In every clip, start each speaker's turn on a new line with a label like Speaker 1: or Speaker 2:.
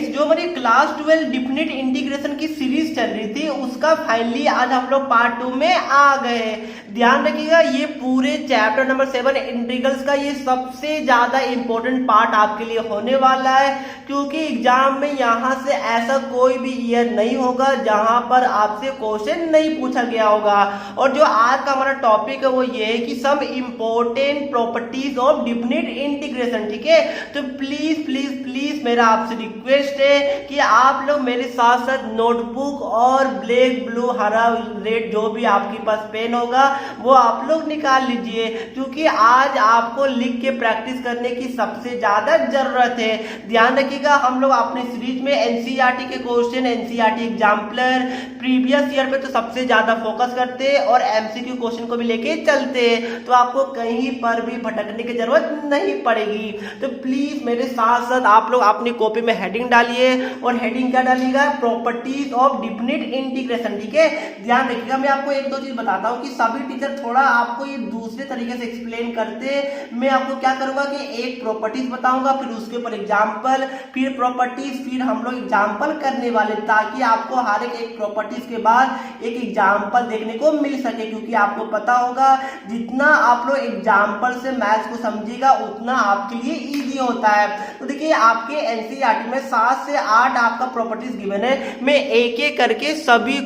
Speaker 1: Friends, जो हमारी class 12 definite integration की सीरीज चल रही थी उसका फाइनली आज हम लोग पार्ट 2 में आ गए। ध्यान रखिएगा, ये पूरे चैप्टर नंबर 7 इंटीग्रल्स का ये सबसे ज्यादा इंपॉर्टेंट पार्ट आपके लिए होने वाला है, क्योंकि एग्जाम में यहाँ से ऐसा कोई भी ईयर नहीं होगा जहां पर आपसे क्वेश्चन नहीं पूछा गया होगा। और जो आज का हमारा टॉपिक है वो ये है कि some important properties of definite integration. ठीक है, तो प्लीज प्लीज प्लीज मेरा आपसे रिक्वेस्ट है कि आप लोग मेरे साथ साथ नोटबुक और ब्लैक ब्लू हरा रेड जो भी आपके पास पेन होगा वो आप लोग निकाल लीजिए, क्योंकि आज आपको लिख के प्रैक्टिस करने की सबसे ज्यादा जरूरत है। ध्यान रखिएगा, हम लोग अपने सीरीज में एनसीईआरटी के question, NCERT exemplar, previous year पे तो सबसे ज्यादा फोकस करते हैं और एमसीक्यू क्वेश्चन को भी लेके चलते हैं, तो आपको कहीं पर भी भटकने की जरूरत नहीं पड़ेगी। तो प्लीज मेरे साथ साथ आप लोग अपनी कॉपी में हेडिंग डालिए, और हेडिंग क्या डालिएगा? Properties of definite integration. ठीक है, ध्यान रखिएगा, मैं आपको एक दो चीज बताता हूँ कि सभी टीचर थोड़ा आपको ये दूसरे तरीके से एक्सप्लेन करते। मैं आपको क्या करूंगा कि एक प्रॉपर्टीज बताऊंगा, फिर उसके ऊपर एग्जाम्पल, फिर प्रॉपर्टीज, फिर हम लोग एग्जाम्पल करने वाले, ताकि आपको हर एक प्रॉपर्टीज के बाद एक एग्जाम्पल देखने को मिल सके। क्योंकि आपको पता होगा जितना आप लोग एग्जाम्पल से मैथ्स को समझिएगा उतना आपके लिए इजी होता है। तो देखिए, आपके एनसीईआरटी में 7 से 8 आपका प्रॉपर्टीज गिवन है, मैं एक एक करके सभी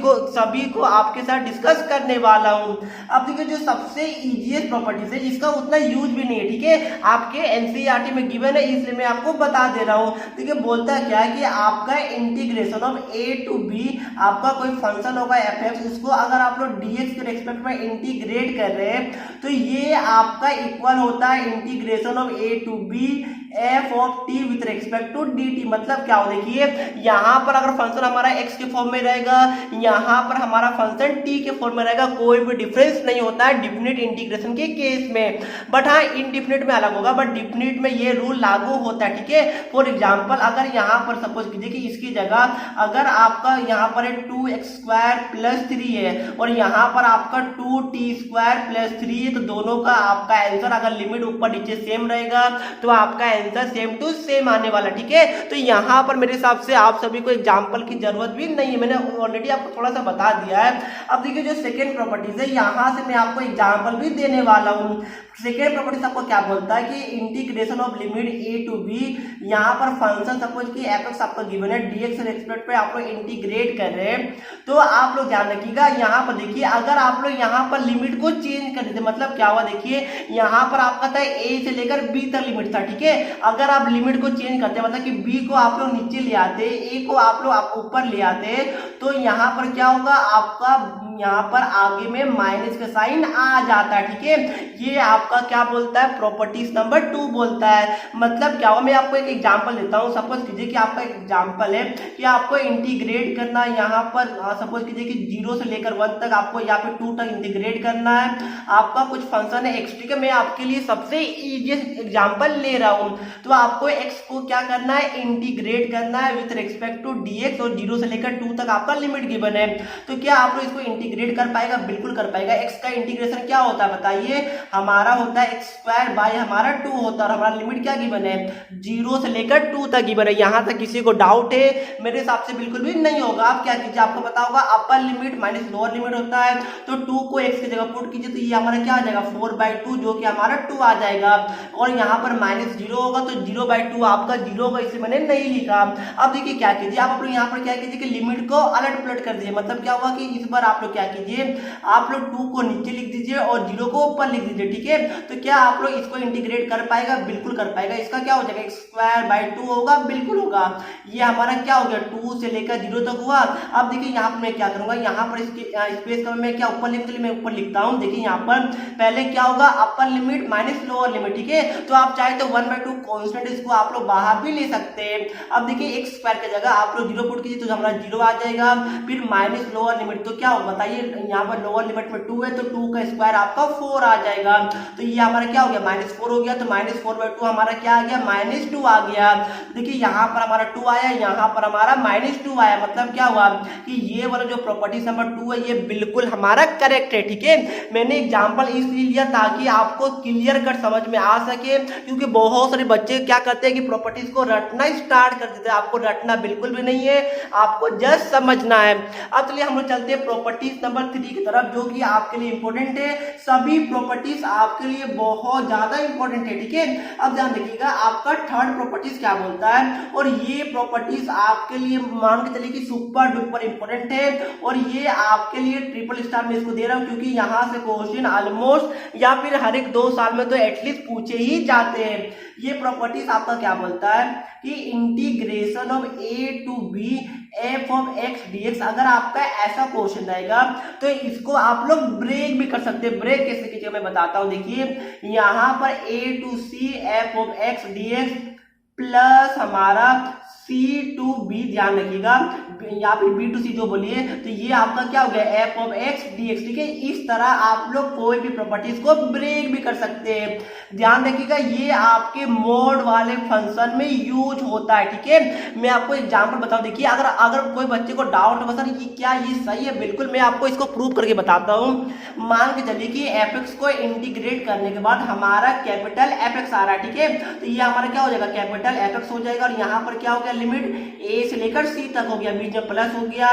Speaker 1: को आपके साथ डिस्कस करने वाला हूं। अब देखिए, जो सबसे इजीएस्ट प्रॉपर्टीज है इसका उतना यूज भी नहीं है। ठीक है, आपके एनसीईआरटी में गिवन है इसलिए मैं आपको बता दे रहा हूं। देखिए, बोलता क्या है कि आपका integration of A to B, आपका कोई फंक्शन होगा एफ एक्स, उसको अगर आप लोग डीएक्स के रेस्पेक्ट में इंटीग्रेट कर रहे हैं तो ये आपका इक्वल होता है integration of A to B F of T with respect to D T. मतलब क्या हो, देखिए यहाँ पर अगर फंक्शन हमारा एक्स के फॉर्म में रहेगा, यहाँ पर हमारा फंक्शन टी के फॉर्म में रहेगा, कोई भी डिफरेंस नहीं होता है डिफिनिट इंटीग्रेशन के केस में। बट हाँ, इनडिफिनिट में अलग होगा, बट डिफिनिट में ये रूल लागू होता है। ठीक है, फॉर एग्जाम्पल अगर यहाँ पर सपोज कीजिए कि इसकी जगह अगर आपका यहाँ पर 2x² + 3 है और यहाँ पर आपका 2t² + 3 है, तो दोनों का आपका आंसर अगर लिमिट ऊपर नीचे सेम रहेगा तो आपका आंसर सेम टू सेम आने वाला। ठीक है, तो यहाँ पर मेरे हिसाब से आप सभी को एग्जाम्पल की जरूरत भी नहीं है, मैंने ऑलरेडी आपको थोड़ा सा बता दिया है। अब देखिए, जो सेकेंड प्रॉपर्टीज है यहाँ से मैं आपको एग्जाम्पल भी देने वाला हूँ। सेकेंड प्रॉपर्टीज आपको क्या बोलता है कि integration of limit A to B, यहाँ पर फंक्शन सपोज कि एफ एक्स आपका गिवन है, डीएक्स रेस्पेक्ट पे आप लोग इंटीग्रेट कर रहे हैं, तो आप लोग ध्यान रखिएगा यहाँ पर देखिए, अगर आप लोग यहाँ पर लिमिट को चेंज कर देते, मतलब क्या हुआ, देखिए यहाँ पर आपका था ए से लेकर बी तक लिमिट था। ठीक है, अगर आप लिमिट को चेंज करते मतलब कि बी को आप लोग नीचे ले आते, ए को आप लोग ऊपर ले आते, तो यहाँ पर क्या होगा, आपका यहाँ पर आगे में माइनस का साइन आ जाता है। ठीक है, ये आपका क्या बोलता है, प्रॉपर्टीज नंबर 2 बोलता है। मतलब क्या होगा, मैं आपको एक एग्जांपल देता हूँ। सपोज कीजिए कि आपका एक एग्जांपल है कि आपको इंटीग्रेट करना है, यहाँ पर सपोज कीजिए कि 0 से लेकर 1 तक, आपको यहाँ पे 2 तक इंटीग्रेट करना है। आपका कुछ फंक्शन है एक्स। ठीक है, मैं आपके लिए सबसे इजीएस्ट एग्जांपल ले रहा हूँ। तो आपको एक्स को क्या करना है, इंटीग्रेट करना है विथ रेस्पेक्ट टू डीएक्स, और 0 से लेकर 2 तक आपका लिमिट गिवन है। तो क्या आप लोग इसको इंटीग्रेट कर पाएगा? बिल्कुल कर पाएगा। एक्स का इंटीग्रेशन क्या होता है बताइए, हमारा होता है x² बाय हमारा 2 होता है, और हमारा लिमिट क्या गिवन है, 0 से लेकर 2 तक गिवन है। यहाँ तक किसी को डाउट है? मेरे हिसाब से बिल्कुल भी नहीं होगा। आप क्या कीजिए, आपको पता होगा upper limit minus lower limit होता है, तो 2 को x की जगह पुट कीजिए तो ये हमारा क्या आ जाएगा, 4/2, जो कि हमारा 2 आ जाएगा। और यहाँ पर -0 होगा तो 0/2 आपका 0 होगा, इसे मैंने नहीं लिखा। अब देखिए क्या कीजिए, आप लोग यहाँ पर क्या कीजिए कि लिमिट को अलट पलट कर दीजिए। मतलब क्या हुआ कि इस बार आप लोग क्या कीजिए, आप लोग 2 को नीचे लिख दीजिए और 0 को ऊपर लिख दीजिए। ठीक है, तो क्या आप लोग इसको इंटीग्रेट कर पाएगा? बिल्कुल कर पाएगा। इसका क्या हो जाएगा, x²/2 होगा, बिल्कुल होगा। ये हमारा क्या हो गया, 2 से लेकर 0 तक हुआ। अब देखिए यहाँ पर मैं क्या करूंगा, यहाँ पर इसके स्पेस का मैं क्या ऊपर लिखता हूँ, मैं ऊपर लिखता हूँ। देखिए यहाँ पर पहले क्या होगा, upper limit minus lower limit. ठीक है, तो आप चाहे तो 1/2 कांस्टेंट इसको आप लोग बाहर भी ले सकते हैं। अब देखिए x² की जगह आप लोग 0 पुट कीजिए तो हमारा 0 आ जाएगा, फिर माइनस लोअर लिमिट, तो क्या होगा बताइए, यहाँ पर लोअर लिमिट में 2 है तो 2 का स्क्वायर आपका 4 आ जाएगा। तो ये हमारा क्या हो गया, -4 हो गया। तो -4/2 हमारा क्या आ गया, -2 आ गया। देखिए यहाँ पर हमारा 2 आया, यहाँ पर हमारा -2 आया। मतलब क्या हुआ कि ये वाला जो प्रॉपर्टीज नंबर 2 है ये बिल्कुल हमारा करेक्ट है। ठीक है, मैंने एग्जांपल इसलिए लिया ताकि आपको क्लियर कट समझ में आ सके, क्योंकि बहुत सारे बच्चे क्या करते हैं कि प्रॉपर्टीज को रटना स्टार्ट कर देते हैं। आपको रटना बिल्कुल भी नहीं है, आपको जस्ट समझना है। अब चलिए हम लोग चलते हैं प्रॉपर्टीज नंबर 3 की तरफ, जो कि आपके लिए इंपॉर्टेंट है। सभी प्रॉपर्टीज आपके लिए बहुत ज्यादा इंपॉर्टेंट है। ठीक है, अब ध्यान रखिएगा आपका थर्ड प्रॉपर्टीज क्या बोलता है, और ये प्रॉपर्टीज आपके लिए मान के चलिए कि सुपर डुपर इंपॉर्टेंट है, और ये आपके लिए ट्रिपल स्टार में इसको दे रहा हूं, क्योंकि यहां से क्वेश्चन ऑलमोस्ट या फिर हर एक 2 साल में तो एटलीस्ट पूछे ही जाते हैं। ये प्रॉपर्टीज आपका क्या बोलता है कि integration of a to b f of x dx, अगर आपका ऐसा क्वेश्चन रहेगा तो इसको आप लोग ब्रेक भी कर सकते हैं। ब्रेक कैसे कीजिए मैं बताता हूं। देखिए यहां पर a to c f of x dx plus हमारा C to B, ध्यान रखिएगा यहाँ पे B to C जो बोलिए, तो ये आपका क्या हो गया f of x dx। ठीक है, इस तरह आप लोग कोई भी प्रॉपर्टीज को ब्रेक भी कर सकते हैं। ध्यान रखिएगा ये आपके मोड वाले फंक्शन में यूज होता है। ठीक है, मैं आपको एग्जांपल बताऊं। देखिए अगर कोई बच्चे को डाउट हो सर ये क्या ये सही है, बिल्कुल मैं आपको इसको प्रूव करके बताता हूं। मान के चलिए कि fx को इंटीग्रेट करने के बाद हमारा कैपिटल fx आ रहा है। ठीक है, तो ये हमारा क्या हो जाएगा, कैपिटल fx हो जाएगा, और यहाँ पर क्या हो गया, लिमिट a से लेकर c तक हो गया, बीच में प्लस हो गया।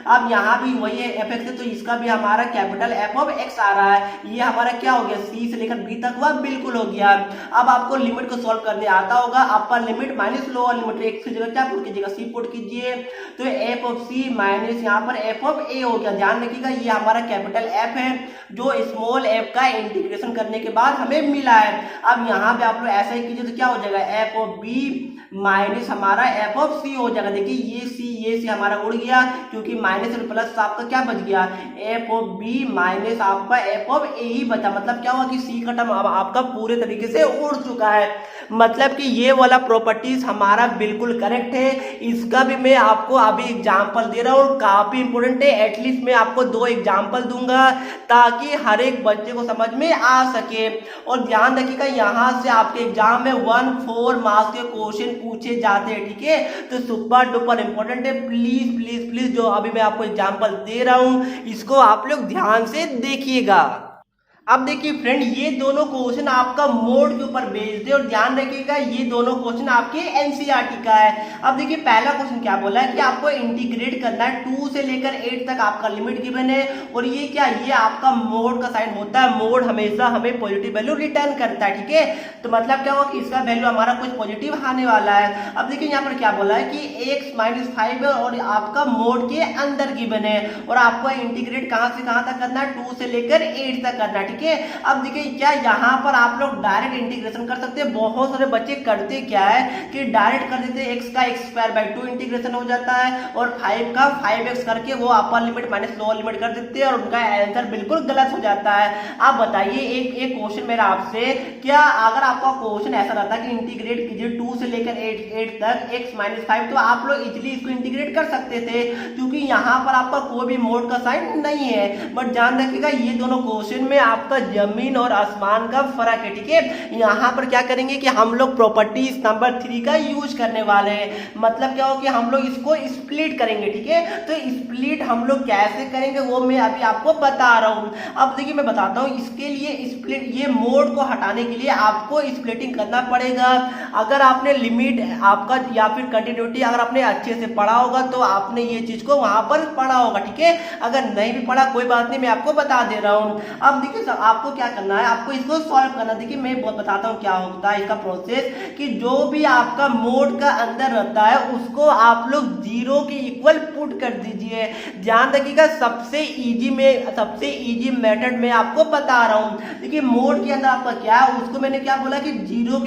Speaker 1: अब यहाँ भी वही है fx है, तो इसका भी हमारा कैपिटल f of x आ रहा है। ये हमारा क्या हो गया, c से लेकर b तक हुआ, बिल्कुल हो गया। अब आपको लिमिट को सॉल्व करने आता होगा। Upper limit minus lower limit, एक की जगह क्या पुट कीजिएगा, c पुट कीजिए, तो f of c माइनस यहाँ पर f of a हो गया। ध्यान रखिएगा ये हमारा कैपिटल f है जो स्मॉल f का इंटीग्रेशन करने के बाद हमें मिला है। अब यहाँ पे आप लोग ऐसा ही कीजिए तो क्या हो जाएगा, f of b माइनस हमारा f of c हो जाएगा। देखिए ये c हमारा उड़ गया, क्योंकि माइनस और प्लस आपका क्या बच गया, f of b माइनस आपका f of a ही बचा। मतलब क्या हुआ कि c का टर्म आपका पूरे तरीके से उड़ चुका है। मतलब कि ये वाला प्रॉपर्टीज हमारा बिल्कुल करेक्ट है। इसका भी मैं आपको अभी एग्जांपल दे रहा हूँ, काफी इंपोर्टेंट है। एटलीस्ट मैं आपको 2 एग्जांपल दूंगा ताकि हर एक बच्चे को समझ में आ सके। और ध्यान रखिएगा यहाँ से आपके एग्जाम में 1-4 मार्क्स के क्वेश्चन पूछे जाते हैं। ठीक है, तो सुपर डुपर इंपॉर्टेंट है। प्लीज प्लीज प्लीज जो अभी मैं आपको एग्जांपल दे रहा हूँ इसको आप लोग ध्यान से देखिएगा। अब देखिए फ्रेंड ये दोनों क्वेश्चन आपका मोड के ऊपर बेस्ड है, और ध्यान रखिएगा ये दोनों क्वेश्चन आपके एनसीईआरटी का है। अब देखिए पहला क्वेश्चन क्या बोला है कि आपको इंटीग्रेट करना है 2 से लेकर 8 तक आपका लिमिट गिवन है, और ये क्या, ये आपका मोड का साइन होता है। मोड हमेशा हमें पॉजिटिव वैल्यू रिटर्न करता है। ठीक है, तो मतलब क्या होगा कि इसका वैल्यू हमारा कुछ पॉजिटिव आने वाला है। अब देखिए यहाँ पर क्या बोला है कि x - 5 है और आपका मोड के अंदर गिवन है, और आपको इंटीग्रेट कहां से कहां तक करना है, 2 से लेकर 8 तक करना है। ठीक है, अब देखिए क्या यहाँ पर आप लोग डायरेक्ट इंटीग्रेशन कर सकते हैं। बहुत सारे बच्चे करते क्या है कि डायरेक्ट कर देते हैं, x का x² इंटीग्रेशन हो जाता है, और 5 का 5x करके वो upper limit minus lower limit कर देते हैं, और उनका आंसर बिल्कुल गलत हो जाता है। आप बताइए एक क्वेश्चन मेरा आपसे, क्या अगर आपका क्वेश्चन ऐसा रहता कि इंटीग्रेट कीजिए 2 से लेकर 8 तक x - 5, तो आप लोग इजिली इसको इंटीग्रेट कर सकते थे, क्योंकि यहाँ पर आपका कोई भी मोड का साइन नहीं है। बट ध्यान रखिएगा ये दोनों क्वेश्चन में आपका जमीन और आसमान का फर्क है। ठीक है, यहाँ पर क्या करेंगे कि हम लोग प्रॉपर्टीज नंबर 3 का यूज करने वाले हैं। मतलब क्या हो कि हम लोग इसको स्प्लिट करेंगे। ठीक है, तो स्प्लिट हम लोग कैसे करेंगे वो मैं अभी आपको बता रहा हूँ। अब देखिए मैं बताता हूँ, इसके लिए स्प्लिट, ये मोड को हटाने के लिए आपको स्प्लिटिंग करना पड़ेगा। अगर आपने लिमिट आपका या फिर कंटिन्यूटी अगर आपने अच्छे से पढ़ा होगा तो आपने ये चीज को वहां पर पढ़ा होगा। ठीक है, अगर नहीं भी पढ़ा कोई बात नहीं, मैं आपको बता दे रहा हूँ। अब देखिए आपको क्या करना है, आपको इसको सॉल्व करना। देखिए मैं बताता हूँ क्या होता है इसका प्रोसेस, कि जो भी आपका मोड का अंदर रहता है उसको आप लोग 0 के इक्वल पुट कर दीजिए। ध्यान रखिएगा सबसे इजी मेथड में आपको बता रहा हूँ। देखिए मोड के अंदर आपका क्या है, उसको मैंने क्या बोला कि 0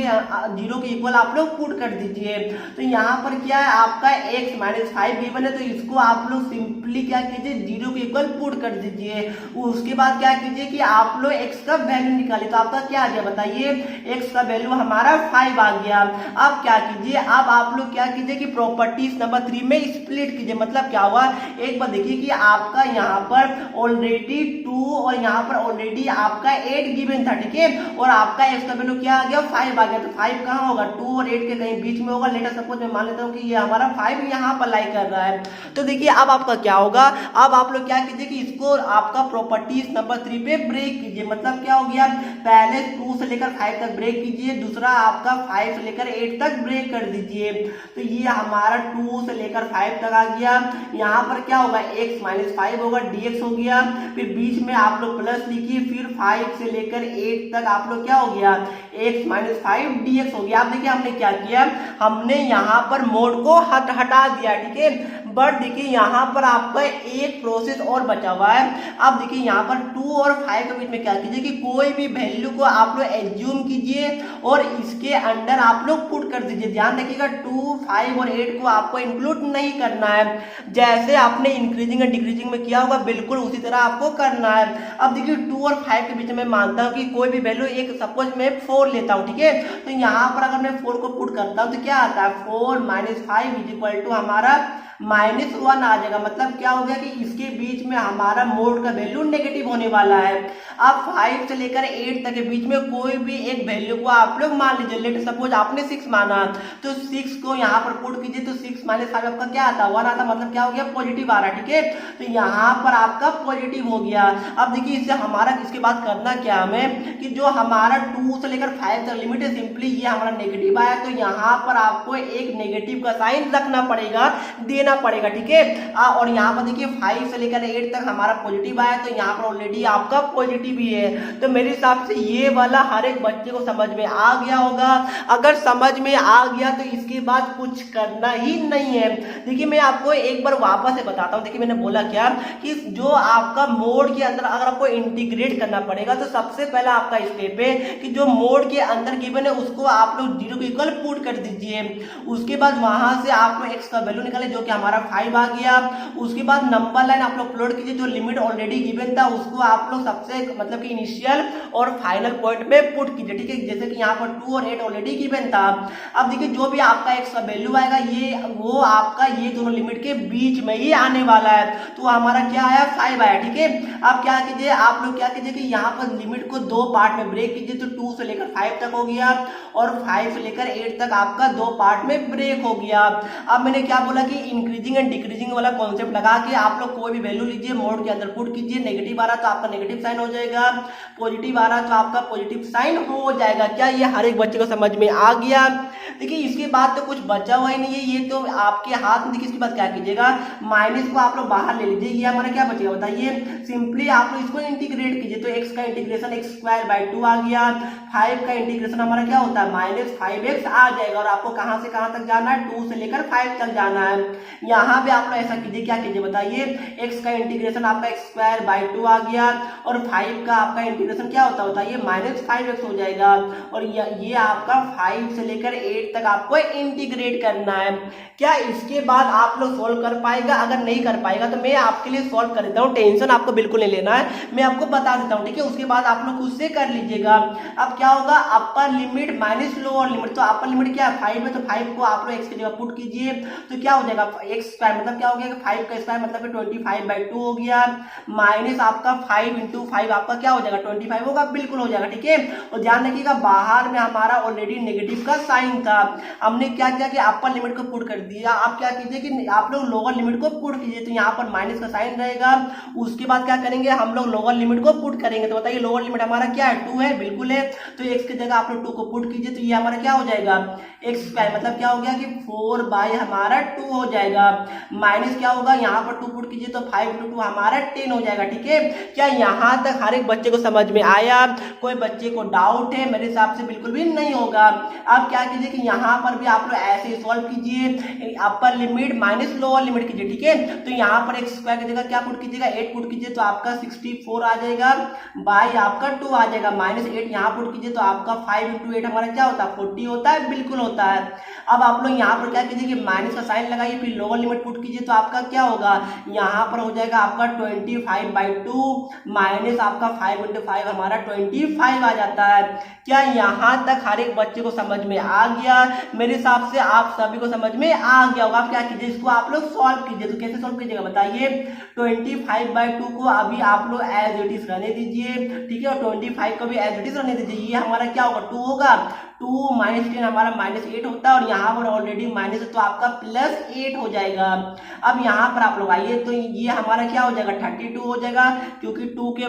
Speaker 1: के इक्वल आप लोग पुट कर दीजिए। तो यहाँ पर क्या है, आपका x - 5 गिवन है, तो इसको आप लोग सिंपली क्या कीजिए 0 के इक्वल पुट कर दीजिए। उसके बाद क्या कीजिए कि आप आप लोग x का वैल्यू निकालिए तो आपका क्या आ गया बताइए, x का वैल्यू हमारा 5 आ गया। अब क्या कीजिए, अब आप लोग क्या कीजिए कि प्रॉपर्टीज नंबर 3 में स्प्लिट कीजिए। मतलब क्या हुआ, एक बार देखिए कि आपका यहाँ पर ऑलरेडी 2 और यहाँ पर ऑलरेडी आपका 8 गिवन था, ठीक है, और आपका x का वैल्यू क्या आ गया 5 आ गया। तो 5 कहाँ होगा, 2 और 8 के कहीं बीच में होगा। लेटर सपोज मैं मान लेता हूँ कि ये हमारा 5 यहाँ पर लाई कर रहा है। तो देखिए अब आपका क्या होगा, अब आप लोग क्या कीजिए कि इसको आपका प्रॉपर्टीज नंबर 3 पे ब्रेक कीजिए। मतलब क्या हो गया, पहले 2 से लेकर 5 तक ब्रेक कीजिए, दूसरा आपका 5 से लेकर 8 तक ब्रेक कर दीजिए। तो ये हमारा 2 से लेकर 5 तक आ गया। यहाँ पर क्या होगा, x माइनस 5 होगा, dx हो गया। फिर बीच में आप लोग प्लस लिखिए, फिर 5 से लेकर 8 तक आप लोग क्या हो गया, x माइनस 5 dx हो गया। आप देखिए हमने क्या किया, हमने यहाँ पर मोड को हटा दिया, ठीक है। बट देखिए यहाँ पर आपका एक प्रोसेस और बचा हुआ है। अब देखिए यहाँ पर 2 और 5 के बीच में क्या कीजिए कि कोई भी वैल्यू को आप लोग एज्यूम कीजिए और इसके अंदर आप लोग पुट कर दीजिए। ध्यान रखिएगा 2, 5 और 8 को आपको इंक्लूड नहीं करना है। जैसे आपने इंक्रीजिंग एंड डिक्रीजिंग में किया होगा बिल्कुल उसी तरह आपको करना है। अब देखिए 2 और 5 के बीच में मानता हूँ कि कोई भी वैल्यू, एक सपोज मैं 4 लेता हूँ, ठीक है। तो यहाँ पर अगर मैं 4 को पुट करता हूँ तो क्या आता है, 4 माइनस 5 इज इक्वल टू हमारा -1 आ जाएगा। मतलब क्या हो गया कि इसके बीच में हमारा मोड का वैल्यू नेगेटिव होने वाला है। अब 5 से लेकर 8 तक के बीच में कोई भी एक वैल्यू को आप लोग मान लीजिए। लेट सपोज आपने 6 माना, तो 6 को यहाँ पर पुट कीजिए तो 6 माइनस 5 आपका क्या आता है, 1 आता। मतलब क्या हो गया, पॉजिटिव आ रहा है, ठीक है। तो यहाँ पर आपका पॉजिटिव हो गया। अब देखिए इससे हमारा इसके बाद करना क्या हमें कि जो हमारा 2 से लेकर 5 तक लिमिट है, सिंपली ये हमारा नेगेटिव आया तो यहाँ पर आपको एक नेगेटिव का साइन रखना पड़ेगा, देना पड़ेगा, ठीक है। और यहाँ पर देखिए 5 से लेकर 8 तक हमारा पॉजिटिव आया तो यहाँ पर ऑलरेडी आपका पॉजिटिव ही है। तो मेरे हिसाब से ये वाला हर एक बच्चे को समझ में आ गया होगा। अगर समझ में आ गया तो इसके बाद कुछ करना ही नहीं है। देखिए मैं आपको एक बार वापस से बताता हूँ। देखिए मैंने बोला क्या कि जो आपका मोड के अंदर अगर आपको इंटीग्रेट करना पड़ेगा तो सबसे पहला आपका स्टेप है कि जो मोड के अंदर गिवन है उसको आप लोग 0 के इक्वल पुट कर दीजिए। उसके बाद वहां से आप लोग x का वैल्यू निकाले जो कि हमारा 5 आ गया। उसके बाद नंबर लाइन आप लोग प्लॉट कीजिए, जो लिमिट ऑलरेडी गिवन था उसको आप लोग सबसे मतलब कि इनिशियल और फाइनल पॉइंट में पुट कीजिए, ठीक है। जैसे कि यहाँ पर 2 और 8 ऑलरेडी गिवन था। अब देखिए जो भी आपका x का वैल्यू आएगा वो आपका ये दोनों लिमिट के बीच में ही आने वाला है। तो हमारा क्या आया, 5 आया, ठीक है। अब क्या कीजिए, आप लोग क्या कीजिए कि यहाँ पर लिमिट को 2 पार्ट में ब्रेक कीजिए। तो 2 से लेकर 5 तक हो गया और 5 से लेकर 8 तक आपका 2 पार्ट में ब्रेक हो गया। अब मैंने क्या बोला कि इंक्रीजिंग एंड डिक्रीजिंग वाला कॉन्सेप्ट लगा के आप लोग कोई भी वैल्यू लीजिए, मोड के अंदर पुट कीजिए। नेगेटिव आ रहा तो आपका नेगेटिव साइन हो जाएगा, पॉजिटिव आ रहा तो आपका पॉजिटिव साइन हो जाएगा। क्या ये हर एक बच्चे को समझ में आ गया? देखिए इसके बाद तो कुछ बचा हुआ ही नहीं है, ये तो आपके हाथ में। देखिए इसके बाद क्या कीजिएगा, माइनस को आप लोग बाहर ले लीजिए। ये हमारा क्या बचेगा बताइए, सिंपली आप लोग इसको इंटीग्रेट कीजिए। तो x का इंटीग्रेशन x² 2 आ गया। 5 का इंटीग्रेशन हमारा क्या होता है, -5x आ जाएगा। और आपको कहां से कहां तक जाना है, 2 से लेकर 5 तक जाना है। यहाँ पे आप लोग ऐसा कीजिए, क्या कीजिए बताइए, x का इंटीग्रेशन आपका x² 2 आ गया और 5 का आपका इंटीग्रेशन क्या होता है बताइए, -5x हो जाएगा। और ये आपका 5 से लेकर 8 तक आपको इंटीग्रेट करना है। क्या इसके बाद आप लोग सोल्व कर पाएगा? अगर नहीं कर पाएगा तो मैं आपके लिए सोल्व कर देता हूँ, टेंशन आपको बिल्कुल नहीं लेना है, मैं आपको बता देता हूँ, ठीक है। उसके बाद आप लोग खुद से कर लीजिएगा। अब क्या होगा, upper limit minus lower limit. तो अपर लिमिट क्या है, 5 है, तो 5 को आप लोग x की जगह पुट कीजिए। तो क्या हो जाएगा, x² मतलब क्या हो गया, 5 का स्क्वायर मतलब 25/2 हो गया। माइनस आपका 5 × 5 आपका क्या हो जाएगा, 25 होगा, बिल्कुल हो जाएगा, ठीक है। और ध्यान रखिएगा बाहर में हमारा ऑलरेडी नेगेटिव का साइन था, हमने क्या किया कि अपर लिमिट को पुट कर दिया। आप क्या कीजिए कि आप लोग लोअर लिमिट को पुट कीजिए। तो यहाँ पर माइनस का साइन रहेगा। उसके बाद क्या करेंगे, हम लोग लोअर लिमिट को पुट करेंगे। तो बताइए लोअर लिमिट हमारा क्या है, 2 है, बिल्कुल है। तो x की जगह आप लोग 2 को पुट कीजिए। तो ये हमारा क्या हो जाएगा, x² मतलब क्या हो गया कि 4 हमारा 2 हो जाएगा। माइनस क्या होगा, यहाँ पर 2 पुट कीजिए तो 5 × 2 हमारा 10 हो जाएगा, ठीक है। क्या यहाँ तक हर एक बच्चे को समझ में आया? कोई बच्चे को डाउट है? मेरे हिसाब से बिल्कुल भी नहीं होगा। अब क्या कीजिए कि यहाँ पर भी आप लोग ऐसे ही सॉल्व कीजिए, upper limit minus lower limit कीजिए, ठीक है। तो यहाँ पर x² की जगह क्या पुट कीजिएगा, 8 पुट कीजिए तो आपका 64 आ जाएगा, बाई आपका 2 आ जाएगा। -8 यहाँ पुट कीजिए तो आपका 5 इंटू 8 हमारा क्या होता है 40 होता है, बिल्कुल होता है। अब आप लोग यहाँ पर क्या कीजिए कि माइनस का साइन लगाइए, फिर लोअर लिमिट पुट कीजिए, तो आपका क्या होगा यहाँ पर हो जाएगा आपका 25/2 माइनस आपका 5 इंटू 5 हमारा 25 आ जाता है। क्या यहाँ तक हर एक बच्चे को समझ में आ गया? मेरे हिसाब से आप सभी को समझ में आ गया होगा। आप क्या कीजिए, इसको आप लोग सॉल्व कीजिए। तो कैसे सॉल्व कीजिएगा बताइए? 25/2 को अभी आप लोग एज इट इज रहने दीजिए, ठीक है, और 25 को भी एज इट इज रहने दीजिए। ये हमारा क्या होगा 2 होगा, 2 माइनस 10 हमारा -8 होता है, और यहाँ पर ऑलरेडी माइनस है तो आपका +8 हो जाएगा। अब यहाँ पर आप लोग आइए तो ये हमारा क्या हो जाएगा 32 हो जाएगा, क्योंकि 2 के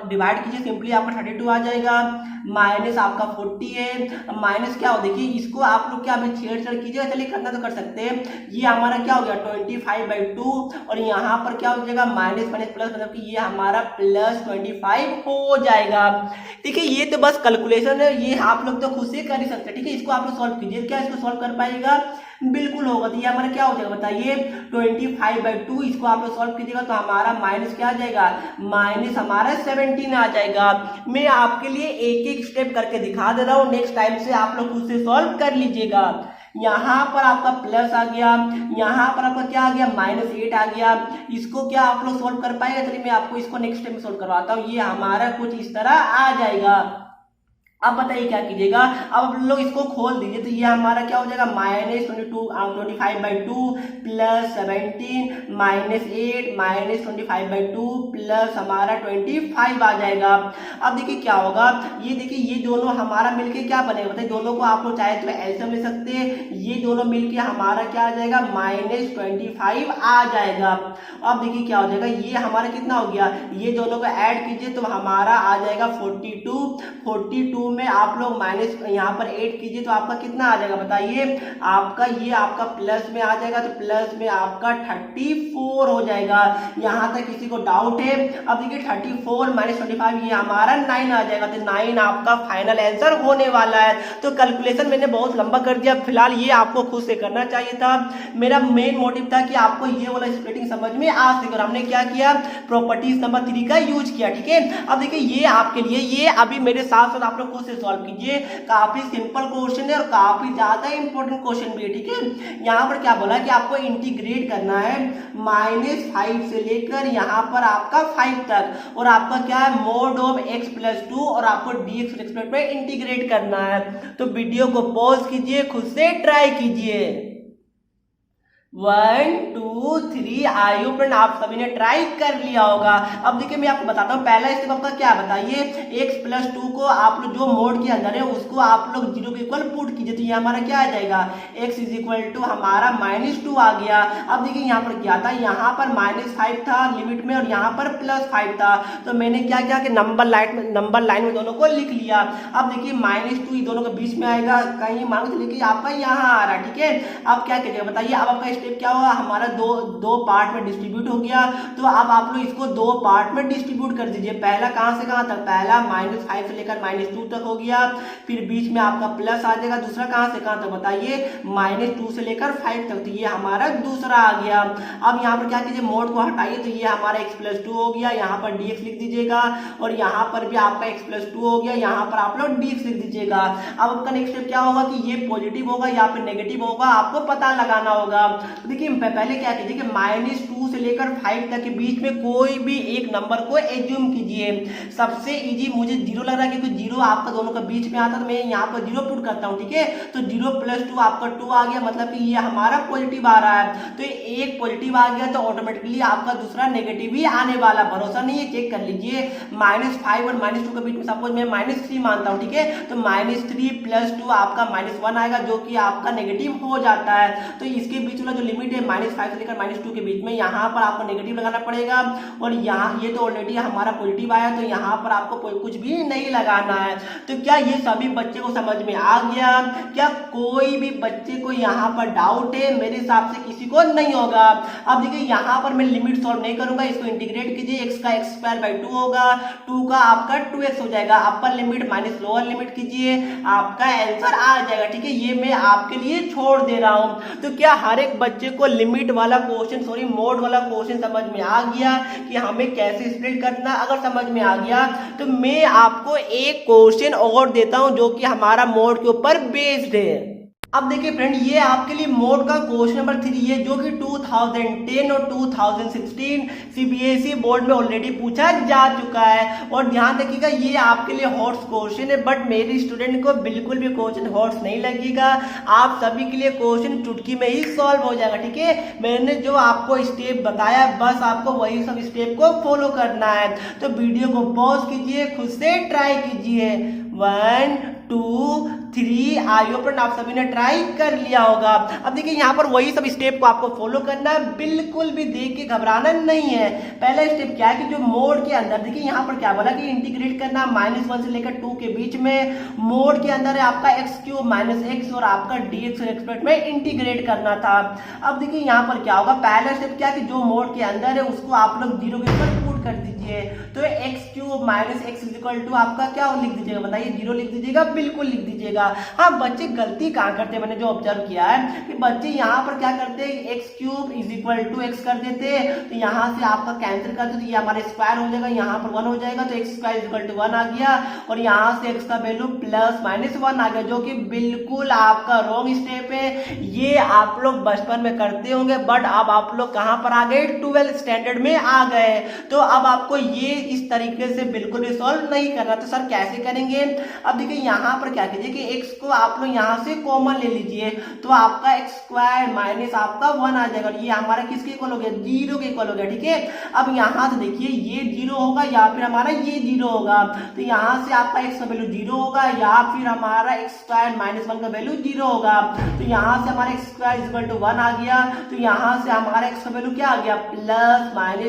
Speaker 1: डिवाइड कीजिए सिंपली आपका 32 आ जाएगा, माइनस आपका 40 है, माइनस क्या हो देखिए इसको आप लोग क्या छेड़छाड़ कीजिएगा, चलिए करना तो कर सकते हैं। ये हमारा क्या हो गया 25/2, और यहाँ पर क्या हो जाएगा माइनस माइनस प्लस, मतलब कि ये हमारा +25 हो जाएगा। ठीक है, ये तो बस कैलकुलेशन है, ये आप लोग तो खुद से कर ही सकते हैं। ठीक है, इसको आप लोग सॉल्व कीजिए। क्या इसको सॉल्व कर पाएगा? बिल्कुल होगा। तो ये हमारा क्या हो जाएगा बताइए 25/2, इसको आप लोग सॉल्व कीजिएगा तो हमारा माइनस क्या आ जाएगा, माइनस हमारा 17 आ जाएगा। मैं आपके लिए एक एक स्टेप करके दिखा दे रहा हूँ, नेक्स्ट टाइम से आप लोग खुद से सॉल्व कर लीजिएगा। यहाँ पर आपका प्लस आ गया, यहाँ पर आपका क्या आ गया -8 आ गया। इसको क्या आप लोग सॉल्व कर पाएगा? चलिए मैं आपको इसको नेक्स्ट स्टेप में सॉल्व करवाता हूँ। ये हमारा कुछ इस तरह आ जाएगा। अब बताइए क्या कीजिएगा, अब आप लोग इसको खोल दीजिए तो ये हमारा क्या हो जाएगा -25/2 + 17 -8 -25/2 प्लस हमारा 25 आ जाएगा। अब देखिए क्या होगा, ये देखिए ये दोनों हमारा मिलके क्या बनेगा बताइए, दोनों को आप लोग चाहे तो एलसीएम ले सकते हैं, ये दोनों मिलके हमारा क्या आ जाएगा -25 आ जाएगा। अब देखिए क्या हो जाएगा, ये हमारा कितना हो गया, ये दोनों को ऐड कीजिए तो हमारा आ जाएगा 42 में आप लोग माइनस यहाँ पर 8 कीजिए तो आपका कितना आ जाएगा बताइए, आपका ये आपका प्लस में आ जाएगा, तो प्लस में आपका 34 हो जाएगा। यहाँ तक किसी को डाउट है? अब देखिए 34 - 25 ये हमारा 9 आ जाएगा, तो 9 आपका फाइनल आंसर होने वाला है। तो कैलकुलेशन मैंने बहुत लंबा कर दिया, फिलहाल ये आपको खुद से करना चाहिए था। मेरा मेन मोटिव था कि आपको ये वाला स्प्लिटिंग समझ में आ सके, और हमने क्या किया, प्रॉपर्टीज नंबर 3 का यूज किया। ठीक है, अब देखिए ये आपके लिए, ये अभी मेरे साथ साथ आप लोग खुद से सॉल्व कीजिए। काफी सिंपल क्वेश्चन है और काफी ज्यादा इंपॉर्टेंट क्वेश्चन भी है। ठीक है, यहाँ पर क्या बोला कि आपको इंटीग्रेट करना है -5 से लेकर यहाँ पर आपका 5 तक, और आपका क्या है mod ऑफ x + 2 और आपको dx रिस्पेक्ट में इंटीग्रेट करना है। तो वीडियो को पॉज कीजिए, खुद से ट्राई कीजिए। 1 2 3 आई होप फ्रेंड आप सभी ने ट्राई कर लिया होगा। अब देखिए मैं आपको बताता हूँ, पहला स्टेप आपका क्या बताइए, x + 2 को आप लोग जो मोड के अंदर है उसको आप लोग 0 के इक्वल पुट कीजिए, तो ये हमारा क्या आ जाएगा, x = हमारा -2 आ गया। अब देखिए यहाँ पर क्या था, यहाँ पर -5 था लिमिट में और यहाँ पर +5 था, तो मैंने क्या किया कि नंबर लाइन में दोनों को लिख लिया। अब देखिए -2 दोनों के बीच में आएगा, कहीं मान के लेके आपका यहाँ आ रहा है। ठीक है, अब क्या कीजिएगा बताइए, अब आपका स्टेप क्या हुआ, हमारा दो पार्ट में डिस्ट्रीब्यूट हो गया। तो अब आप लोग इसको 2 पार्ट में डिस्ट्रीब्यूट कर दीजिए। पहला कहां से कहां तक, पहला -5 से लेकर -2 तक हो गया, फिर बीच में आपका प्लस आ जाएगा। दूसरा कहां से कहां तक बताइए, -2 से लेकर 5 तक, तो ये हमारा दूसरा आ गया। अब यहाँ पर क्या कीजिए, मोड को हटाइए, तो ये हमारा x + 2 हो गया, यहाँ पर dx लिख दीजिएगा, और यहाँ पर भी आपका x + 2 हो गया, यहाँ पर आप लोग dx लिख दीजिएगा। अब आपका नेक्स्ट स्टेप क्या होगा कि ये पॉजिटिव होगा या फिर नेगेटिव होगा, आपको पता लगाना होगा। देखिए पहले क्या कीजिए कि -2 से लेकर 5 तक के बीच में कोई भी एक नंबर को एज्यूम कीजिए। सबसे इजी मुझे 0 लग रहा है, क्योंकि 0 आपका दोनों का बीच में आता है, तो मैं यहाँ पर 0 पुट करता हूँ। ठीक है, तो 0 + 2 आपका 2 आ गया, मतलब कि ये हमारा पॉजिटिव आ रहा है। तो एक पॉजिटिव आ गया तो ऑटोमेटिकली आपका दूसरा नेगेटिव ही आने वाला, भरोसा नहीं है चेक कर लीजिए। -5 और -2 के बीच में सपोज मैं -3 मानता हूँ। ठीक है, तो -3 + 2 आपका -1 आएगा, जो कि आपका नेगेटिव हो जाता है। तो इसके बीच वाला जो लिमिट है -5 से लेकर -2 के बीच में, यहाँ पर आपको नेगेटिव लगाना पड़ेगा, और यहाँ ये तो ऑलरेडी हमारा पॉजिटिव आया, तो यहाँ पर आपको कुछ भी नहीं लगाना है। तो क्या ये सभी बच्चे को समझ में आ गया? क्या कोई भी बच्चे को यहाँ पर डाउट है? मेरे हिसाब से किसी को नहीं होगा। अब देखिए यहाँ पर मैं लिमिट सॉल्व नहीं करूंगा, इसको इंटीग्रेट कीजिए, x का x² 2 होगा, 2 का आपका 2x हो जाएगा, upper limit minus lower limit कीजिए, आपका आंसर आ जाएगा। ठीक है, ये मैं आपके लिए छोड़ दे रहा हूँ। तो क्या हर एक बच्चे को लिमिट वाला क्वेश्चन मोड वाला क्वेश्चन समझ में आ गया कि हमें कैसे स्प्लिट करना, अगर समझ में आ गया तो मैं आपको एक क्वेश्चन और देता हूं जो कि हमारा मोड के ऊपर बेस्ड है। अब देखिए फ्रेंड, ये आपके लिए मोड का क्वेश्चन नंबर 3 है जो कि 2010 और 2016 सीबीएसई बोर्ड में ऑलरेडी पूछा जा चुका है। और ध्यान रखिएगा ये आपके लिए हॉट्स क्वेश्चन है, बट मेरे स्टूडेंट को बिल्कुल भी क्वेश्चन हॉट्स नहीं लगेगा। आप सभी के लिए क्वेश्चन चुटकी में ही सॉल्व हो जाएगा। ठीक है, मैंने जो आपको स्टेप बताया बस आपको वही सब स्टेप को फॉलो करना है। तो वीडियो को पॉज कीजिए, खुद से ट्राई कीजिए। 1 2 3 आई होप आप सभी ने ट्राई कर लिया होगा। अब देखिए यहाँ पर वही सब स्टेप को आपको फॉलो करना है, बिल्कुल भी देख के घबराना नहीं है। पहला स्टेप क्या है कि जो मोड के अंदर देखिए यहाँ पर क्या बोला कि इंटीग्रेट करना -1 से लेकर 2 के बीच में। मोड के अंदर है आपका x³ - x और आपका dx और एक्सपेक्ट में इंटीग्रेट करना था। अब देखिए यहाँ पर क्या होगा, पहला स्टेप क्या है कि जो मोड के अंदर है उसको आप लोग 0 के ऊपर पुट कर दीजिए। तो x³ - x = आपका क्या लिख दीजिएगा, बताइए 0 लिख दीजिएगा, बिल्कुल लिख दीजिएगा। हाँ, बच्चे गलती कहाँ करते हैं, मैंने जो ऑब्जर्व किया है कि बच्चे यहाँ पर क्या करते हैं x³ = x कर देते हैं, तो यहाँ से आपका कैंसिल कर दो तो ये हमारा स्क्वायर हो जाएगा, यहाँ पर 1 हो जाएगा तो x² = 1 आ गया और यहाँ से x का वैल्यू +-1 आ गया, जो कि बिल्कुल आपका रॉन्ग स्टेप है। ये आप लोग बचपन में करते होंगे बट अब आप लोग कहाँ पर आ गए, 12th स्टैंडर्ड में आ गए। तो अब आपको ये इस तरीके से बिल्कुल भी सॉल्व नहीं करना। तो सर कैसे करेंगे, अब देखिए यहाँ पर क्या कीजिए कि x को आप लोग यहाँ से कॉमन ले लीजिए तो आपका x² - आपका 1 आ जाएगा। ये हमारा किसके इक्वल हो गया, 0 के इक्वल हो गया। ठीक है, अब यहाँ से देखिए ये 0 होगा या फिर हमारा ये 0 होगा, तो यहाँ से आपका x का वैल्यू 0 होगा या फिर हमारा x² - 1 का वैल्यू 0 होगा। तो यहाँ से हमारा x² = 1 आ गया, तो यहाँ से हमारा x का वैल्यू क्या आ गया,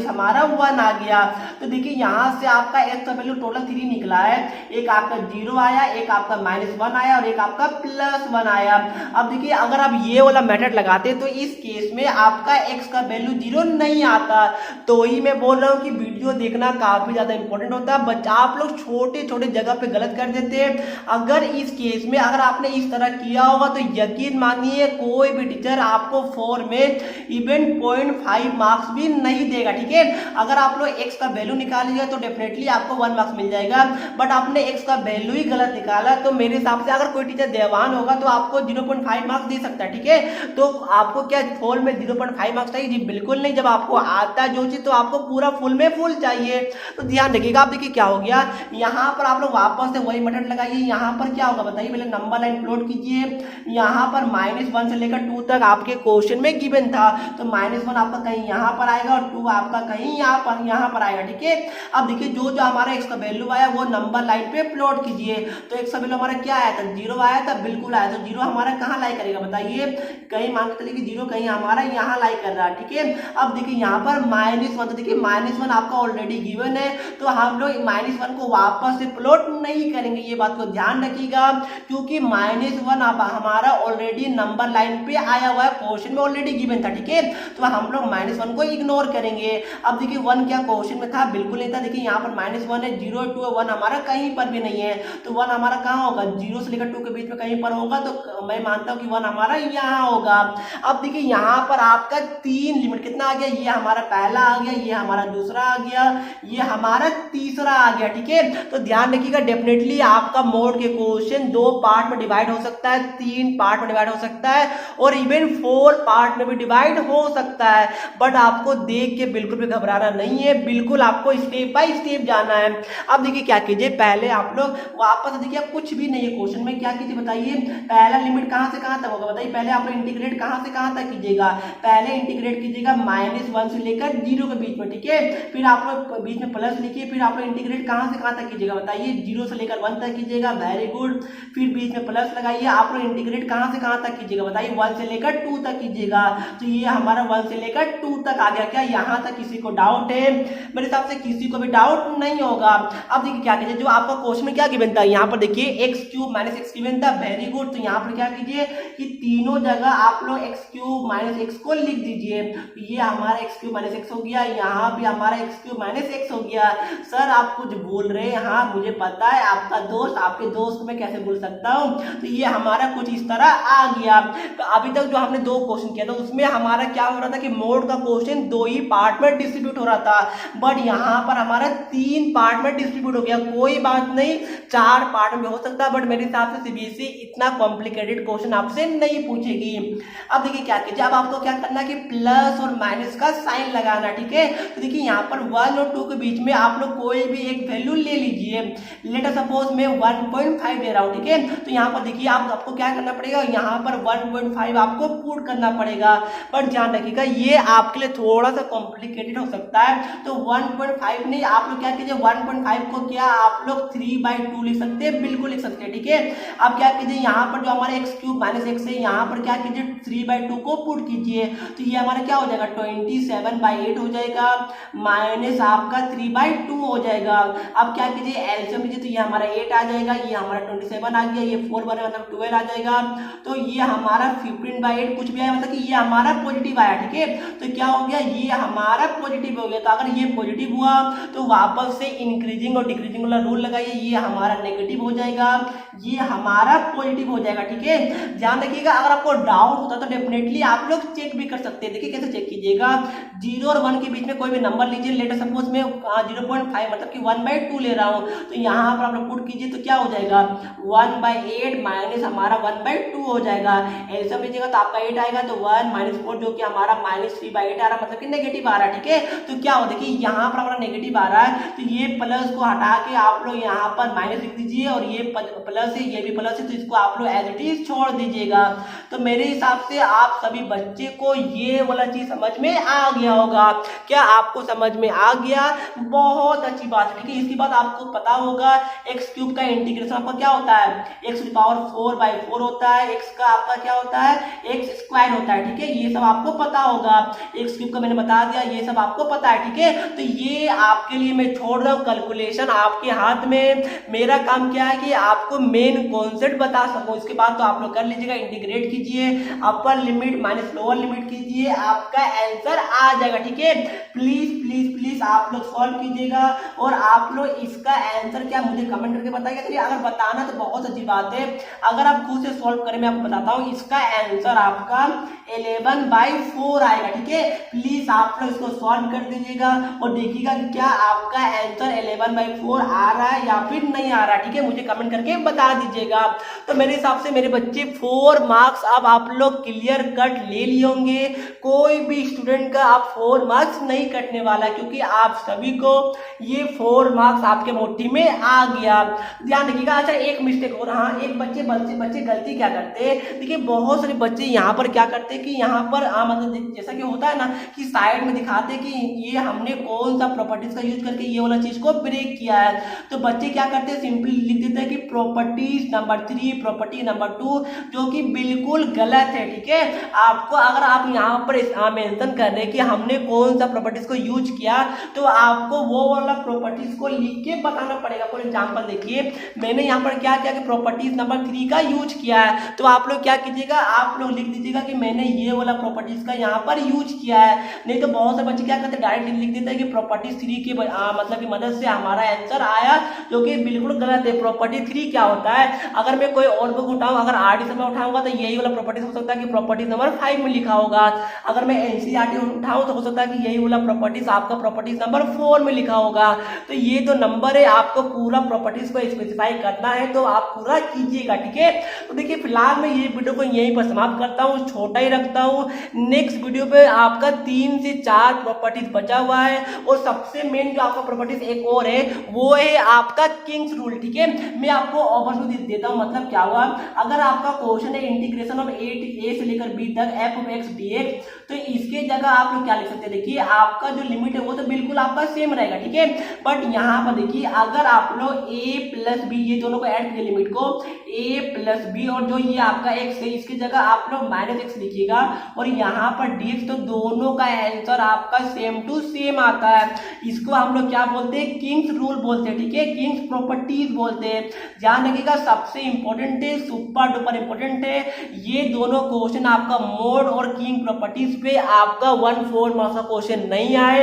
Speaker 1: + हमारा 1 आ गया। तो देखिए यहाँ से आपका x का वैल्यू टोटल 3 निकला है, एक आपका 0 आया, एक आपका -1 आया और एक आपका +1 आया। अब देखिए अगर आप ये वाला मेथड लगाते तो इस केस में आपका x का वैल्यू 0 नहीं आता। तो ही मैं बोल रहा हूँ कि वीडियो देखना काफी ज्यादा इंपॉर्टेंट होता है। बच्चा आप लोग छोटे छोटे जगह पे गलत कर देते हैं। अगर इस केस में अगर आपने इस तरह किया होगा तो यकीन मानिए कोई भी टीचर आपको 4 में इवन 0.5 मार्क्स भी नहीं देगा। ठीक है, अगर आप लोग x का वैल्यू निकालिएगा तो डेफिनेटली आपको 1 मार्क्स मिल जाएगा, बट आपने x का वैल्यू ही गलत निकाला तो मेरे हिसाब से अगर कोई टीचर देवान होगा तो आपको 0.5 मार्क्स दे सकता है। ठीक है, तो आपको क्या फुल में 0.5 मार्क्स चाहिए, जी बिल्कुल नहीं। जब आपको आता है जो चीज तो आपको पूरा फुल में फुल चाहिए। तो ध्यान रखिएगा। आप देखिए क्या हो गया, यहाँ पर आप लोग वापस से वही मेथड लगाइए। यहाँ पर क्या होगा बताइए, पहले नंबर लाइन प्लॉट कीजिए। यहाँ पर -1 से लेकर 2 तक आपके क्वेश्चन में गिवन था, तो -1 आपका कहीं यहाँ पर आएगा और 2 आपका कहीं यहाँ पर आएगा। ठीक है, अब देखिए जो हमारा x का वैल्यू आया वो नंबर लाइन पे प्लॉट कीजिए। तो x का वैल्यू हमारा क्या आया था, 0 आया था, बिल्कुल आया। तो 0 हमारा कहाँ लाई करेगा बताइए, कहीं मान के चलिए कि 0 कहीं हमारा यहाँ लाई कर रहा है। ठीक है, अब देखिए यहाँ पर -1, तो देखिए -1 आपका ऑलरेडी गिवन है तो हम लोग -1 को वापस से प्लॉट नहीं करेंगे, ये बात को ध्यान रखिएगा, क्योंकि -1 अब हमारा ऑलरेडी नंबर लाइन पे आया हुआ है, क्वेश्चन में ऑलरेडी गिवन था। ठीक है, तो हम लोग -1 को इग्नोर करेंगे। अब देखिए 1 क्या क्वेश्चन में था, बिल्कुल नहीं था। देखिए यहाँ पर -1 है, 0 2 1 हमारा कहीं पर भी नहीं है, तो 1 हमारा कहाँ होगा, 0 से लेकर 2 के बीच में कहीं पर होगा, तो मैं मानता हूँ कि 1 हमारा यहाँ होगा। अब देखिए यहाँ पर आपका 3 लिमिट कितना आ गया, ये हमारा पहला आ गया, ये हमारा दूसरा आ गया, ये हमारा तीसरा आ गया। ठीक है, तो ध्यान रखिएगा डेफिनेटली आपका मोड के क्वेश्चन 2 पार्ट में डिवाइड हो सकता है, 3 पार्ट में डिवाइड हो सकता है और इवन 4 पार्ट में भी डिवाइड हो सकता है। बट आपको देख के बिल्कुल भी घबराना नहीं है, बिल्कुल आपको स्टेप बाय स्टेप जाना है। अब देखिए क्या कीजिए, पहले आप लोग वापस देखिए कुछ भी नहीं है क्वेश्चन में, क्या कीजिए बताइए, पहला लिमिट कहाँ से कहाँ तक होगा बताइए, पहले आप लोग इंटीग्रेट कहाँ से कहाँ तक कीजिएगा, पहले इंटीग्रेट कीजिएगा -1 से लेकर 0 के बीच में। ठीक है, फिर आप लोग बीच में प्लस लिखिए, फिर आप लोग इंटीग्रेट कहाँ से कहाँ तक कीजिएगा बताइए, 0 से लेकर 1 तक कीजिएगा, वेरी गुड। फिर बीच में प्लस लगाइए, आप लोग इंटीग्रेट कहाँ से कहाँ तक कीजिएगा बताइए, 1 से लेकर 2 तक कीजिएगा। तो ये हमारा 1 से लेकर 2 तक आ गया। क्या यहाँ तक किसी को डाउट है? मेरे हिसाब से किसी को भी डाउट नहीं होगा। अब देखिए क्या कीजिए, जो आपका क्वेश्चन में क्या गिवन था, यहाँ पर देखिए x³ - माइनस एक्स गिवन था, वेरी गुड। तो यहाँ पर क्या कीजिए कि तीनों जगह आप लोग एक्स क्यूब माइनस एक्स को लिख दीजिए। ये हमारा एक्स क्यूब माइनस एक्स हो गया, यहाँ भी हमारा एक्स क्यूब माइनस एक्स हो गया। सर आप कुछ बोल रहे हैं, हाँ मुझे पता है, आपका दोस्त, आपके दोस्त को मैं कैसे बोल सकता हूँ। तो ये हमारा कुछ इस तरह आ गया। तो अभी तक जो हमने दो क्वेश्चन किया था उसमें हमारा क्या हो रहा था कि मोड का क्वेश्चन दो ही पार्ट में डिस्ट्रीब्यूट हो रहा था, बट यहाँ पर हमारा तीन पार्ट में डिस्ट्रीब्यूट हो गया। कोई बात नहीं, चार पार्ट में हो सकता है, बट मेरे हिसाब से सीबीएसई इतना कॉम्प्लिकेटेड क्वेश्चन आपसे नहीं पूछेगी। अब देखिए क्या कीजिए, अब आपको क्या करना है कि प्लस और माइनस का साइन लगाना, ठीक है। तो देखिए यहाँ पर 1 और 2 के बीच में आप लोग कोई भी एक वैल्यू ले लीजिए। लेट अस सपोज मैं 1.5 ले रहा हूँ, ठीक है। तो यहाँ पर देखिए आपको क्या करना पड़ेगा, यहाँ पर 1.5 आपको पुट करना पड़ेगा, पर ध्यान रखिएगा ये आपके लिए थोड़ा सा कॉम्प्लिकेटेड हो सकता है। तो 1.5 नहीं, आप लोग क्या कीजिए 1.5 को क्या आप लोग 3/2 लिख सकते हैं, बिल्कुल लिख सकते हैं, ठीक है। अब क्या कीजिए यहाँ पर जो हमारे एक्स क्यूब माइनस एक्स है, यहाँ पर क्या कीजिए 3/2 को पुट कीजिए। तो ये हमारा क्या हो जाएगा 27/8 हो जाएगा, माइनस आपका 3/2 हो जाएगा। अब क्या कीजिए एलसीएम लीजिए, तो ये हमारा 8 आ जाएगा, ये हमारा 27 आ गया, ये 4 बने मतलब 12 आ जाएगा। तो ये हमारा 15/8 कुछ भी आया मतलब कि ये हमारा पॉजिटिव आया, ठीक है। तो क्या हो गया, ये हमारा पॉजिटिव हो गया। तो अगर ये पॉजिटिव हुआ तो वापस से इंक्रीजिंग और डिक्रीजिंग वाला रूल लगाइए, ये हमारा नेगेटिव हो जाएगा, ये हमारा पॉजिटिव हो जाएगा, ठीक है। ध्यान रखिएगा अगर आपको डाउट होता तो डेफिनेटली आप लोग चेक भी कर सकते हैं। देखिए कैसे चेक कीजिएगा, 0 और 1 के बीच में कोई भी नंबर लीजिए। लेट सपोज मैं 0.5 मतलब कि 1/2 ले रहा हूँ, तो यहाँ पर आप लोग पुट कीजिए, तो क्या हो जाएगा 1/8 माइनस हमारा 1/2 हो जाएगा। एलसीएम लीजिएगा तो आपका 8 आएगा, तो 1 माइनस 4 जो कि हमारा -3/8 आ रहा है, मतलब कि नेगेटिव आ रहा है, ठीक है। तो क्या हो, देखिए यहाँ पर हमारा नेगेटिव आ रहा है, तो ये प्लस को हटा के आप लोग यहाँ पर माइनस लिख दीजिए, और ये प्लस है, ये भी प्लस है, तो इसको आप लोग एज इट इज छोड़ दीजिएगा। तो मेरे हिसाब से आप सभी बच्चे को ये वाला चीज समझ में आ गया होगा। क्या आपको समझ में आ गया? बहुत अच्छी बात है, ठीक है। इसके बाद आपको पता होगा एक्स क्यूब का इंटीग्रेशन आपका क्या होता है, x⁴/4 होता है, x का आपका क्या होता है x² होता है, ठीक है। ये सब आपको पता होगा, एक्स क्यूब का मैंने बता दिया, ये सब आपको पता है, ठीक है। तो ये आपके लिए मैं छोड़ रहा हूँ, कैलकुलेशन आपके हाथ में। मेरा काम क्या है कि आपको मेन कॉन्सेप्ट बता सकूं, इसके बाद तो आप लोग कर लीजिएगा, इंटीग्रेट कीजिए, upper limit minus lower limit कीजिए, आपका आंसर आ जाएगा, ठीक है। प्लीज प्लीज प्लीज आप लोग सॉल्व कीजिएगा, और आप लोग इसका आंसर क्या मुझे कमेंट करके बताइए। चलिए अगर बताना तो बहुत अच्छी बात है, अगर आप खुद से सॉल्व करें मैं आपको बताता हूँ, इसका आंसर आपका 11/4 आएगा, ठीक है। प्लीज आप लोग इसको सॉल्व कर दीजिएगा और देखिएगा कि क्या आपका आंसर 11/4 आ रहा है या फिर नहीं आ रहा है, ठीक है। मुझे कमेंट करके बता दीजिएगा। तो मेरे हिसाब से मेरे बच्चे 4 मार्क्स अब आप लोग क्लियर कट ले लिए होंगे। कोई भी स्टूडेंट का आप 4 मार्क्स नहीं कटने वाला, क्योंकि आप सभी को ये 4 मार्क्स आपके मुट्ठी में आ गया। ध्यान रखिएगा। अच्छा एक मिस्टेक और, हाँ एक बच्चे गलती क्या करते हैं, देखिए बहुत सारे बच्चे यहाँ पर क्या करते हैं कि यहाँ पर मतलब जैसा कि होता है ना कि साइड में दिखाते हैं कि ये हमने कौन सा प्रॉपर्टीज का यूज करके ये वाला चीज को ब्रेक किया है। तो बच्चे क्या करते हैं सिंपली लिख देते हैं कि प्रॉपर्टीज नंबर 3 प्रॉपर्टी नंबर 2, जो कि बिल्कुल गलत है, ठीक है। आपको अगर आप यहाँ पर मेंशन कर रहे हैं कि हमने कौन सा प्रॉपर्टीज को यूज किया, तो आपको वो वाला प्रॉपर्टीज को लिख के बताना पड़ेगा। फॉर एग्जांपल देखिए मैंने यहाँ पर क्या किया कि प्रॉपर्टीज नंबर 3 का यूज किया है, तो आप लोग क्या कीजिएगा, आप लोग लिख दीजिएगा कि मैंने ये वाला प्रॉपर्टीज का यहाँ पर यूज किया है। नहीं तो बहुत से बच्चे क्या करते हैं डायरेक्ट लिख देते हैं कि प्रॉपर्टीज 3 की मतलब की मदद से हमारा आंसर आया, जो कि बिल्कुल गलत है। प्रॉपर्टी 3 क्या होता है, अगर मैं कोई और बुक उठाऊं, अगर आरडी से मैं उठाऊंगा तो यही वाला प्रॉपर्टीज हो सकता है कि प्रॉपर्टीज नंबर 5 में लिखा होगा। अगर मैं एनसीईआरटी उठाऊं तो हो सकता है कि यही वाला प्रॉपर्टीज आपका प्रॉपर्टीज नंबर 4 में लिखा होगा। तो ये तो नंबर है, आपको पूरा प्रॉपर्टीज को स्पेसिफाई करना है, तो आप पूरा कीजिएगा, ठीक है। तो देखिए फिलहाल मैं ये वीडियो को यहीं पर समाप्त करता हूँ, छोटा ही रखता हूँ। नेक्स्ट वीडियो पे आपका 3 से 4 प्रॉपर्टीज बचा हुआ है, और सबसे मेन जो आपका प्रॉपर्टीज एक और है वो है आपका किंग्स रूल, ठीक है। मैं आपको ओवरव्यू देता हूँ, मतलब क्या हुआ, अगर आपका क्वेश्चन है इंटीग्रेशन ऑफ a से लेकर b तक f(x) dx, तो इसके जगह आप लोग क्या लिख सकते हैं, देखिए आपका जो लिमिट है वो तो बिल्कुल आपका सेम रहेगा, ठीक है। बट यहाँ पर देखिए अगर आप लोग a + b ये दोनों को ऐड कीजिए लिमिट को a + b, और जो ये आपका x है इसकी जगह आप लोग -x लिखिएगा, और यहाँ पर dx, तो दोनों का आंसर आपका सेम टू सेम आता है। इसको हम लोग क्या बोलते हैं, किंग्स रूल बोलते हैं, ठीक है, किंग्स प्रॉपर्टीज बोलते हैं। ध्यान रखिएगा सबसे इंपॉर्टेंट है, सुपर डुपर इंपॉर्टेंट है। ये दोनों क्वेश्चन आपका मोड और किंग प्रॉपर्टीज पे आपका 1/4 मार्क्स का क्वेश्चन नहीं आए,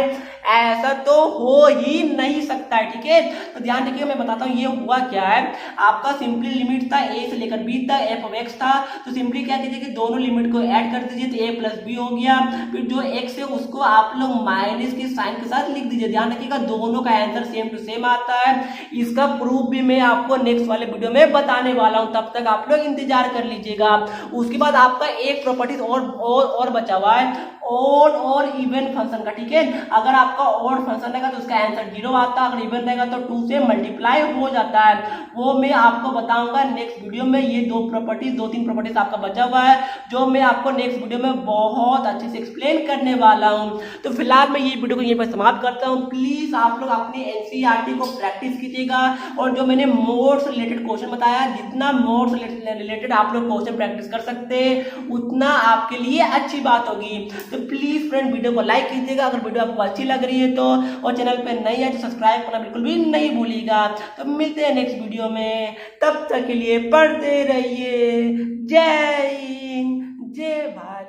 Speaker 1: ऐसा तो हो ही नहीं सकता है, ठीक है। तो ध्यान रखिए, मैं बताता हूँ ये हुआ क्या है। आपका सिंपली लिमिट था a से लेकर b तक, f of x था, तो सिंपली क्या कीजिए कि दोनों लिमिट को ऐड कर दीजिए, तो a प्लस बी हो गया। फिर जो x है उसको आप लोग माइनस के साइन के साथ लिख दीजिए। ध्यान रखिएगा दोनों का आंसर सेम टू सेम आता है। इसका प्रूफ भी मैं आपको नेक्स्ट वाले वीडियो में बताने वाला हूं, तब तक आप लोग इंतजार कर लीजिएगा। उसके बाद आपका एक प्रॉपर्टीज और बचा हुआ है, ऑड और इवन फंक्शन का, ठीक है। अगर आपका ऑड फंक्शन रहेगा तो उसका आंसर 0 आता है, अगर इवन रहेगा तो 2 से मल्टीप्लाई हो जाता है। वो मैं आपको बताऊंगा नेक्स्ट वीडियो में। ये दो तीन प्रॉपर्टीज आपका बचा हुआ है जो मैं आपको नेक्स्ट वीडियो में बहुत अच्छे से एक्सप्लेन करने वाला हूं। तो फिलहाल मैं ये वीडियो को यहीं पर समाप्त करता हूं। प्लीज आप लोग अपने एनसीईआरटी को प्रैक्टिस कीजिएगा, और जो मैंने मोड से रिलेटेड क्वेश्चन बताया, जितना मोड से रिलेटेड आप लोग क्वेश्चन प्रैक्टिस कर सकते हैं उतना आपके लिए अच्छी बात होगी। तो प्लीज फ्रेंड वीडियो को लाइक कीजिएगा अगर वीडियो आपको अच्छी लग रही है तो, और चैनल पे नई है तो सब्सक्राइब करना बिल्कुल भी नहीं भूलिएगा। तो मिलते हैं नेक्स्ट वीडियो में, तब तक के लिए पढ़ते रहिए। जय हिंद, जय भारत।